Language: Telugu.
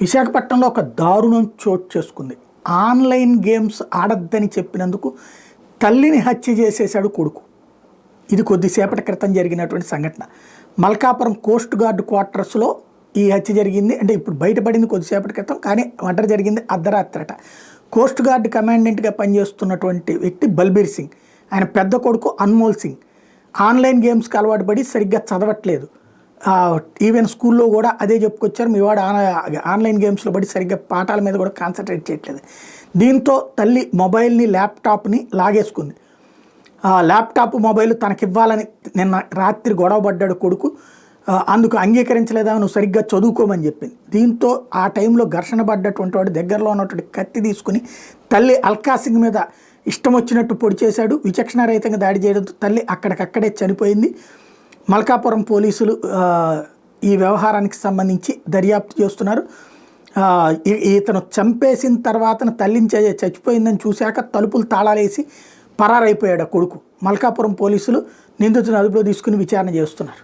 విశాఖపట్నంలో ఒక దారుణం చోటు చేసుకుంది. ఆన్లైన్ గేమ్స్ ఆడొద్దని చెప్పినందుకు తల్లిని హత్య చేసేశాడు కొడుకు. ఇది కొద్దిసేపటి క్రితం జరిగినటువంటి సంఘటన. మల్కాపురం కోస్ట్ గార్డ్ క్వార్టర్స్లో ఈ హత్య జరిగింది. అంటే ఇప్పుడు బయటపడింది కొద్దిసేపటి క్రితం, కానీ మర్డర్ జరిగింది అర్ధరాత్రట. కోస్ట్ గార్డ్ కమాండెంట్గా పనిచేస్తున్నటువంటి వ్యక్తి బల్బీర్ సింగ్, ఆయన పెద్ద కొడుకు అన్మోల్ సింగ్ ఆన్లైన్ గేమ్స్కి అలవాటు పడి సరిగ్గా చదవట్లేదు. ఈవెన్ స్కూల్లో కూడా అదే చెప్పుకొచ్చారు, మీ వాడు ఆన్లైన్ గేమ్స్లో పడి సరిగ్గా పాఠాల మీద కూడా కాన్సన్ట్రేట్ చేయట్లేదు. దీంతో తల్లి మొబైల్ని ల్యాప్టాప్ని లాగేసుకుంది. ల్యాప్టాప్ మొబైల్ తనకివ్వాలని నిన్న రాత్రి గొడవపడ్డాడు కొడుకు. అందుకు అంగీకరించలేదా, నువ్వు సరిగ్గా చదువుకోమని చెప్పింది. దీంతో ఆ టైంలో ఘర్షణ పడ్డటువంటి వాడు దగ్గరలో ఉన్నటువంటి కత్తి తీసుకుని తల్లి అల్కా సింగ్ మీద ఇష్టం వచ్చినట్టు పొడి చేశాడు. విచక్షణారహితంగా దాడి చేయడంతో తల్లి అక్కడికక్కడే చనిపోయింది. మల్కాపురం పోలీసులు ఈ వ్యవహారానికి సంబంధించి దర్యాప్తు చేస్తున్నారు. ఇతను చంపేసిన తర్వాత తల్లిని చచ్చిపోయిందని చూశాక తలుపులు తాళాలేసి పరారైపోయాడు కొడుకు. మల్కాపురం పోలీసులు నిందితుని అదుపులో తీసుకుని విచారణ చేస్తున్నారు.